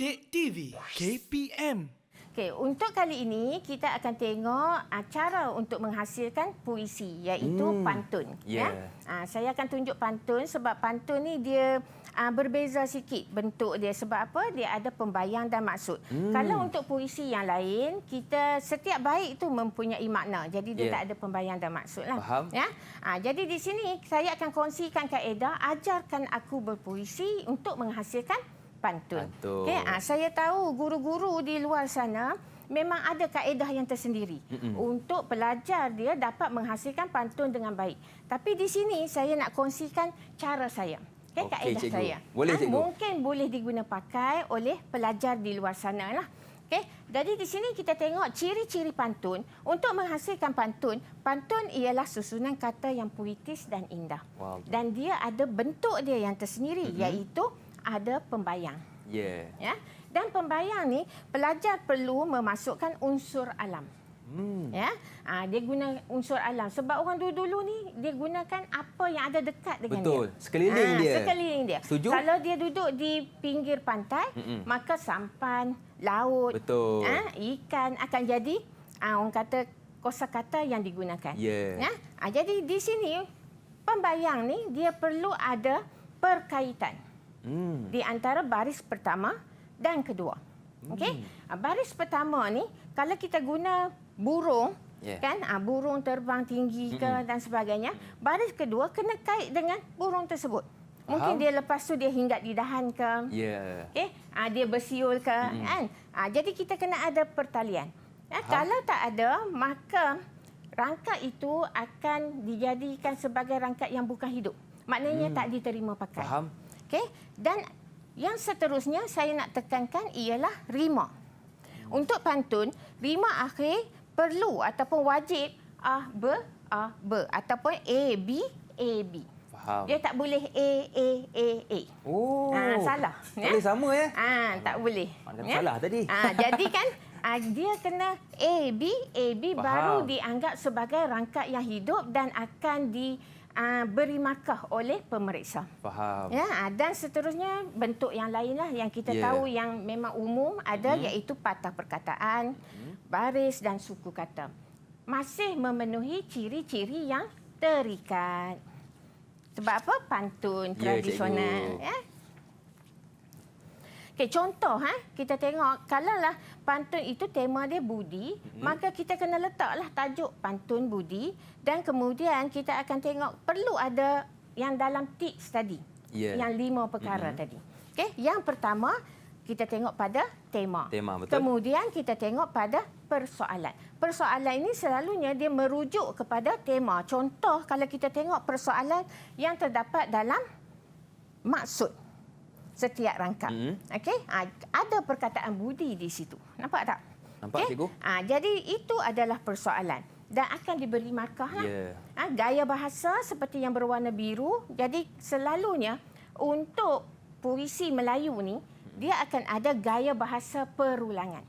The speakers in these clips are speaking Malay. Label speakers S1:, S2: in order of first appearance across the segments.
S1: Didik TV KPM.
S2: Okey, untuk kali ini kita akan tengok cara untuk menghasilkan puisi iaitu pantun. Saya akan tunjuk pantun sebab pantun ni dia berbeza sikit bentuk dia. Sebab apa? Dia ada pembayang dan maksud. Kalau untuk puisi yang lain, kita setiap bait itu mempunyai makna. Jadi dia tak ada pembayang dan maksud lah.
S3: Faham.
S2: Ya. Jadi di sini saya akan kongsikan kaedah ajarkan aku berpuisi untuk menghasilkan pantun. Okay, saya tahu guru-guru di luar sana memang ada kaedah yang tersendiri untuk pelajar dia dapat menghasilkan pantun dengan baik. Tapi di sini saya nak kongsikan cara saya. Okay, kaedah
S3: cikgu.
S2: saya.
S3: Boleh, cikgu.
S2: Mungkin boleh diguna pakai oleh pelajar di luar sana lah. Okay, jadi di sini kita tengok ciri-ciri pantun. Untuk menghasilkan pantun, pantun ialah susunan kata yang puitis dan indah.
S3: Wow.
S2: Dan dia ada bentuk dia yang tersendiri iaitu ada pembayang. Ya. Dan pembayang ni pelajar perlu memasukkan unsur alam. Ya. Dia guna unsur alam sebab orang dulu ni dia gunakan apa yang ada dekat dengan dia.
S3: Betul. Sekeliling dia.
S2: Sekeliling dia.
S3: Setuju?
S2: Kalau dia duduk di pinggir pantai, maka sampan, laut, ikan akan jadi orang kata kosakata yang digunakan. Ya. Jadi di sini pembayang ni dia perlu ada perkaitan di antara baris pertama dan kedua. Okey. Baris pertama ni kalau kita guna burung kan burung terbang tinggi ke dan sebagainya, baris kedua kena kait dengan burung tersebut. Mungkin dia lepas tu dia hinggat di dahan ke. Okey. Dia bersiul ke kan. Jadi kita kena ada pertalian. Kalau tak ada, maka rangkap itu akan dijadikan sebagai rangkap yang bukan hidup. Maknanya tak diterima pakai.
S3: Faham.
S2: Okey, dan yang seterusnya saya nak tekankan ialah rima. Untuk pantun, rima akhir perlu ataupun wajib a b ataupun a b.
S3: Faham.
S2: Dia tak boleh a.
S3: Oh.
S2: Salah.
S3: Tak boleh sama ya?
S2: Tak boleh.
S3: Salah tadi.
S2: Jadi kan dia kena a b baru dianggap sebagai rangkap yang hidup dan akan beri markah oleh pemeriksa.
S3: Faham.
S2: Ya, dan seterusnya bentuk yang lainlah yang kita tahu yang memang umum ada iaitu patah perkataan, baris dan suku kata. Masih memenuhi ciri-ciri yang terikat. Sebab apa? Pantun tradisional. Ya. Okey, contoh kita tengok kalaulah pantun itu tema dia budi, maka kita kena letaklah tajuk pantun budi dan kemudian kita akan tengok perlu ada yang dalam tips tadi. Yang 5 perkara tadi. Okey, yang pertama kita tengok pada tema.
S3: Betul.
S2: Kemudian kita tengok pada persoalan. Persoalan ini selalunya dia merujuk kepada tema. Contoh kalau kita tengok persoalan yang terdapat dalam maksud setiap rangkap. Okey, ada perkataan budi di situ. Nampak tak?
S3: Nampak, cikgu.
S2: Jadi itu adalah persoalan dan akan diberi markah lah. Gaya bahasa seperti yang berwarna biru. Jadi selalunya untuk puisi Melayu ni dia akan ada gaya bahasa perulangan.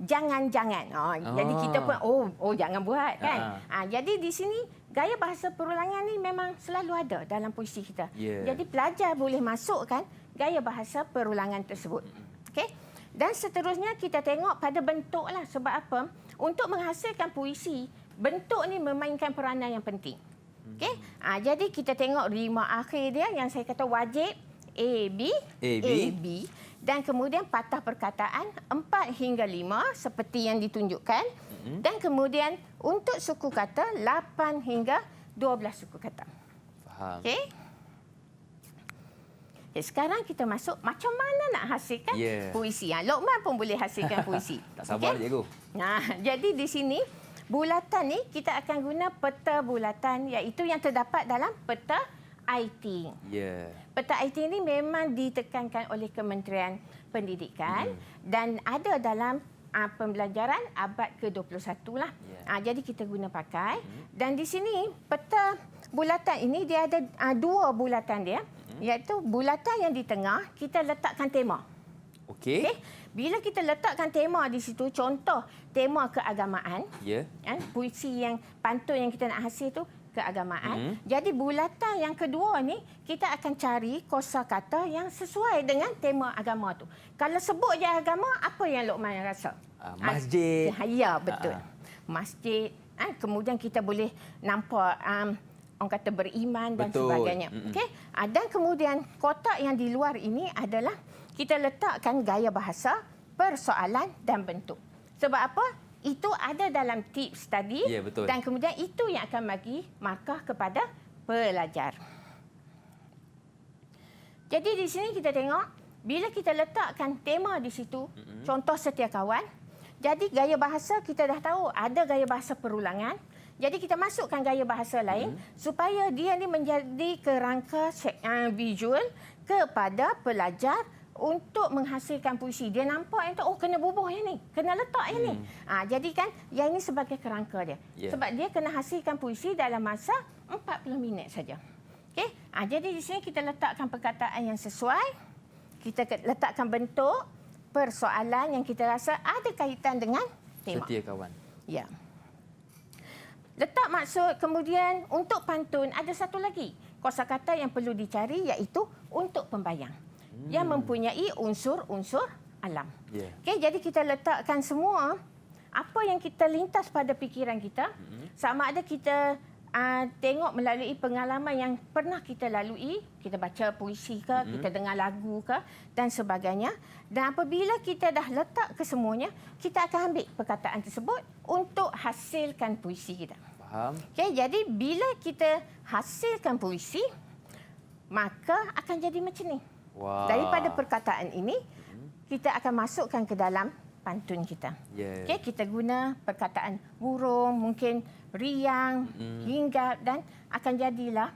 S2: Jangan-jangan. Jadi kita pun jangan buat kan. Jadi di sini gaya bahasa perulangan ni memang selalu ada dalam puisi kita. Jadi pelajar boleh masukkan gaya bahasa perulangan tersebut. Okey. Dan seterusnya kita tengok pada bentuklah. Sebab apa? Untuk menghasilkan puisi, bentuk ni memainkan peranan yang penting. Okey. Jadi kita tengok rima akhir dia yang saya kata wajib A B dan kemudian patah perkataan 4 hingga 5 seperti yang ditunjukkan dan kemudian untuk suku kata 8 hingga 12 suku kata.
S3: Faham.
S2: Okey. Sekarang kita masuk macam mana nak hasilkan puisi. Lokman pun boleh hasilkan puisi.
S3: Tak sabar, cikgu.
S2: Jadi di sini bulatan ni kita akan guna peta bulatan iaitu yang terdapat dalam peta IT. Peta IT ini memang ditekankan oleh Kementerian Pendidikan dan ada dalam pembelajaran abad ke-21 lah. Jadi kita guna pakai dan di sini peta bulatan ini dia ada 2 bulatan dia. Iaitu bulatan yang di tengah, kita letakkan tema.
S3: Okey.
S2: Bila kita letakkan tema di situ, contoh tema keagamaan, puisi yang pantun yang kita nak hasil tu, keagamaan. Jadi bulatan yang kedua ni kita akan cari kosakata yang sesuai dengan tema agama tu. Kalau sebut je agama, apa yang Luqman rasa?
S3: Masjid.
S2: Ya, betul. Masjid. Kemudian kita boleh nampak orang kata beriman dan sebagainya. Okey. Dan kemudian kotak yang di luar ini adalah kita letakkan gaya bahasa, persoalan dan bentuk. Sebab apa? Itu ada dalam tips tadi dan kemudian itu yang akan bagi markah kepada pelajar. Jadi di sini kita tengok bila kita letakkan tema di situ, contoh setia kawan. Jadi gaya bahasa kita dah tahu ada gaya bahasa perulangan. Jadi kita masukkan gaya bahasa lain supaya dia ni menjadi kerangka visual kepada pelajar untuk menghasilkan puisi. Dia nampak yang tu, kena bubuh yang ni, kena letak yang ni. Jadi kan yang ini sebagai kerangka dia. Sebab dia kena hasilkan puisi dalam masa 40 minit saja. Okey. Jadi di sini kita letakkan perkataan yang sesuai. Kita letakkan bentuk persoalan yang kita rasa ada kaitan dengan tema.
S3: Setia kawan.
S2: Ya. Letak maksud, kemudian untuk pantun ada satu lagi kosakata yang perlu dicari iaitu untuk pembayang. Yang mempunyai unsur-unsur alam. Okay, jadi kita letakkan semua apa yang kita lintas pada fikiran kita, sama ada kita tengok melalui pengalaman yang pernah kita lalui, kita baca puisi ke, kita dengar lagu ke dan sebagainya. Dan apabila kita dah letak kesemuanya, kita akan ambil perkataan tersebut untuk hasilkan puisi kita.
S3: Faham.
S2: Okay, jadi bila kita hasilkan puisi, maka akan jadi macam ni.
S3: Wow.
S2: Daripada perkataan ini, kita akan masukkan ke dalam pantun kita. Okay, kita guna perkataan burung, mungkin riang, hinggap dan akan jadilah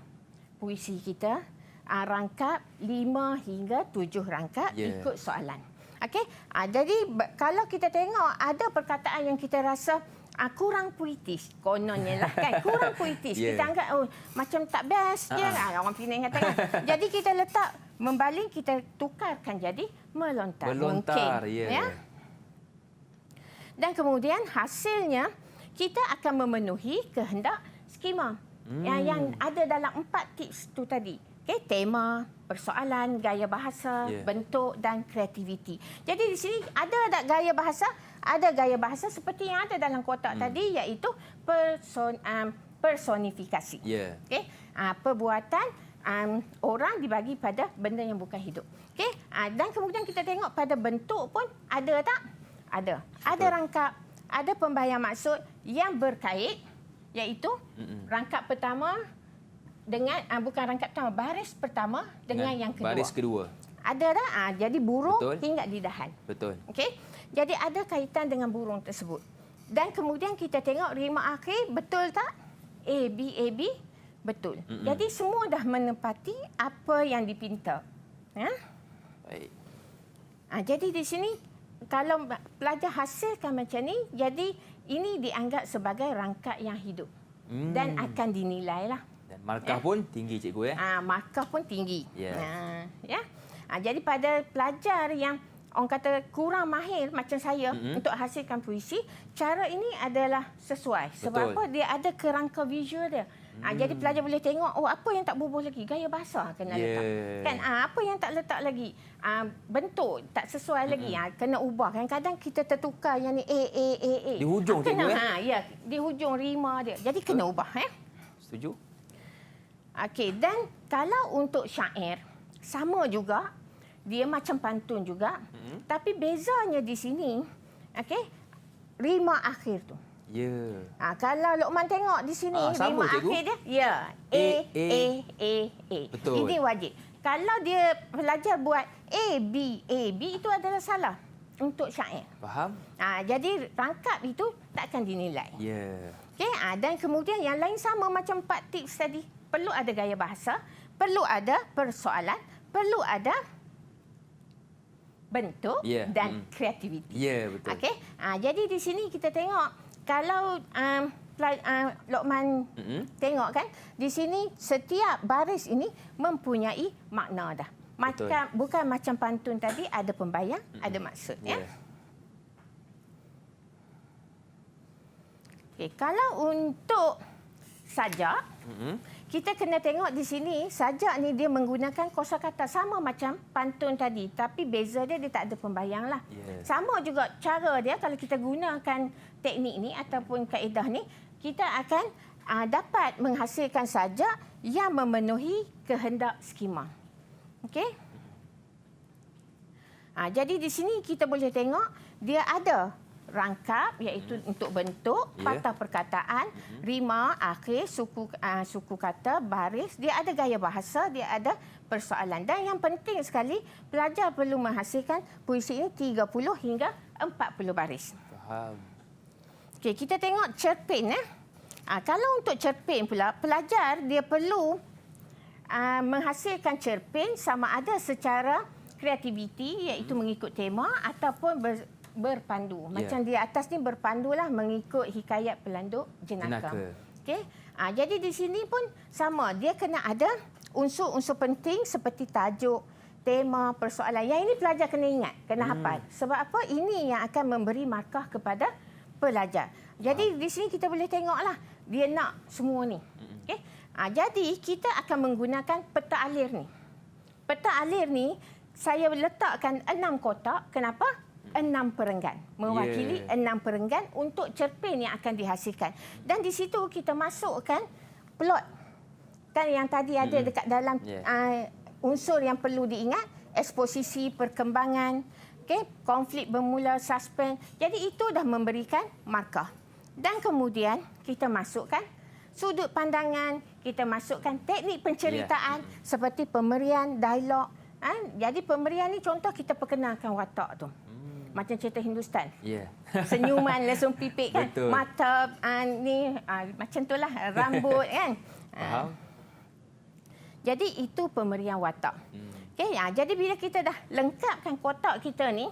S2: puisi kita rangkap 5 hingga 7 rangkap ikut soalan. Okay? Jadi kalau kita tengok ada perkataan yang kita rasa kurang puitis, kononnya lah kan, kurang puitis. Kita anggap macam tak best je lah, orang Penang kata kan. Jadi kita letak membaling, kita tukarkan jadi melontar.
S3: Melontar,
S2: ya. Dan kemudian hasilnya kita akan memenuhi kehendak skema yang ada dalam 4 tips tu tadi. Okay, tema, persoalan, gaya bahasa, bentuk dan kreativiti. Jadi di sini ada gaya bahasa, ada gaya bahasa seperti yang ada dalam kotak tadi iaitu personifikasi. Okay, perbuatan orang dibagi pada benda yang bukan hidup. Okay, dan kemudian kita tengok pada bentuk pun ada tak? Ada. Ada rangkap, ada pembayang maksud yang berkait iaitu rangkap pertama dengan bukan rangkap pertama, baris pertama dengan yang kedua.
S3: Baris kedua.
S2: Ada tak? Jadi burung hingga di dahan.
S3: Betul.
S2: Okey. Jadi ada kaitan dengan burung tersebut. Dan kemudian kita tengok rima akhir betul tak? A B betul. Jadi semua dah menepati apa yang dipinta. Ya?
S3: Baik.
S2: Jadi di sini kalau pelajar hasilkan macam ni, jadi ini dianggap sebagai rangkap yang hidup dan akan dinilai lah.
S3: Dan markah pun tinggi, cikgu ya.
S2: Markah pun tinggi. Jadi pada pelajar yang orang kata kurang mahir macam saya untuk hasilkan puisi, cara ini adalah sesuai. Sebab apa? Dia ada kerangka visual dia. Jadi pelajar boleh tengok, apa yang tak bubuh lagi? Gaya bahasa kena letak. Kan? Apa yang tak letak lagi? Bentuk tak sesuai lagi. Kena ubah. Kadang-kadang kita tertukar yang ni A.
S3: Di hujung cikgu
S2: di hujung rima dia. Jadi kena ubah.
S3: Setuju?
S2: Okey, dan kalau untuk syair, sama juga. Dia macam pantun juga. Tapi bezanya di sini, okey, rima akhir tu. Kalau Luqman tengok di sini, rima akhir dia, A.
S3: Betul.
S2: Ini wajib. Kalau dia pelajar buat A, B, itu adalah salah untuk syair.
S3: Faham?
S2: Jadi rangkap itu takkan dinilai. Okey, dan kemudian yang lain sama macam 4 tips tadi. Perlu ada gaya bahasa, perlu ada persoalan, perlu ada bentuk dan kreativiti.
S3: Betul.
S2: Okey. Jadi di sini kita tengok kalau Luqman tengok kan, di sini setiap baris ini mempunyai makna dah. Bukan macam pantun tadi ada pembayang, ada maksud ya. Okey, kalau untuk sajak, kita kena tengok di sini sajak ni dia menggunakan kosakata sama macam pantun tadi, tapi beza dia tak ada pembayang lah. Sama juga cara dia kalau kita gunakan teknik ni ataupun kaedah ni, kita akan dapat menghasilkan sajak yang memenuhi kehendak skema. Okey? Jadi di sini kita boleh tengok dia ada rangkap iaitu untuk bentuk, patah perkataan, rima, akhir, suku kata, baris, dia ada gaya bahasa, dia ada persoalan. Dan yang penting sekali, pelajar perlu menghasilkan puisi ini 30 hingga 40 baris.
S3: Faham.
S2: Okey, kita tengok cerpen. Kalau untuk cerpen pula, pelajar dia perlu menghasilkan cerpen sama ada secara kreativiti iaitu mengikut tema ataupun berpandu. Macam di atas ni berpandulah mengikut hikayat Pelanduk Jenaka. Okey. Jadi di sini pun sama, dia kena ada unsur-unsur penting seperti tajuk, tema, persoalan. Yang ini pelajar kena ingat, kena hafal. Sebab apa? Ini yang akan memberi markah kepada pelajar. Jadi di sini kita boleh tengoklah dia nak semua ni. Okey. Jadi kita akan menggunakan peta alir ni. Peta alir ni saya letakkan 6 kotak. Kenapa? 6 perenggan. Mewakili 6 perenggan untuk cerpen yang akan dihasilkan. Dan di situ kita masukkan plot. Kan yang tadi ada dekat dalam unsur yang perlu diingat. Eksposisi, perkembangan, konflik bermula, suspense. Jadi itu dah memberikan markah. Dan kemudian kita masukkan sudut pandangan, kita masukkan teknik penceritaan seperti pemberian, dialog. Jadi pemberian ni contoh kita perkenalkan watak tu. Macam cerita Hindustan. Senyuman langsung pipik kan.
S3: Betul.
S2: Mata ni macam itulah rambut kan.
S3: Faham.
S2: Jadi itu pemberian watak. Okey, jadi bila kita dah lengkapkan kotak kita ni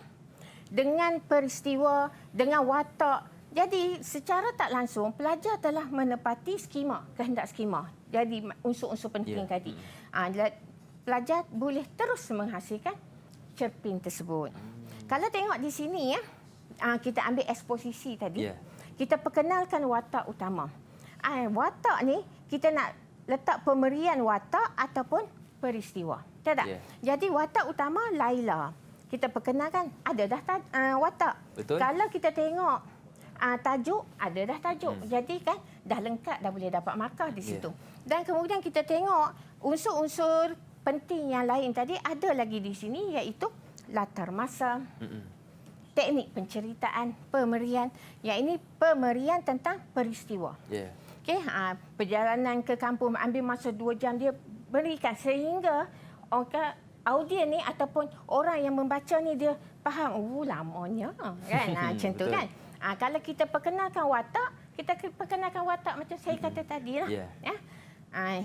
S2: dengan peristiwa, dengan watak, jadi secara tak langsung pelajar telah menepati skema, kehendak skema. Jadi unsur-unsur penting tadi. Pelajar boleh terus menghasilkan cerpen tersebut. Kalau tengok di sini kita ambil eksposisi tadi. Kita perkenalkan watak utama. Watak ni kita nak letak pemberian watak ataupun peristiwa. Tak? Jadi watak utama Laila. Kita perkenalkan ada dah watak.
S3: Betul.
S2: Kalau kita tengok tajuk, ada dah tajuk. Jadi kan dah lengkap, dah boleh dapat markah di situ. Dan kemudian kita tengok unsur-unsur penting yang lain tadi ada lagi di sini iaitu latar masa, teknik penceritaan, pemberian. Yang ini pemberian tentang peristiwa. Okey, perjalanan ke kampung ambil masa 2 jam dia berikan sehingga audien ni ataupun orang yang membaca ni dia faham, lamanya kan. Macam tu kan. Kalau kita perkenalkan watak, kita perkenalkan watak macam saya kata tadi lah.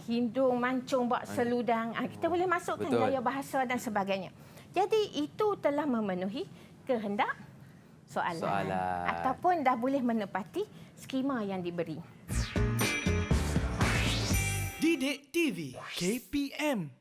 S2: Hindung, mancung, bak seludang. Kita boleh masukkan gaya bahasa dan sebagainya. Jadi itu telah memenuhi kehendak soalan. Ataupun dah boleh menepati skema yang diberi.
S1: Didik TV KPM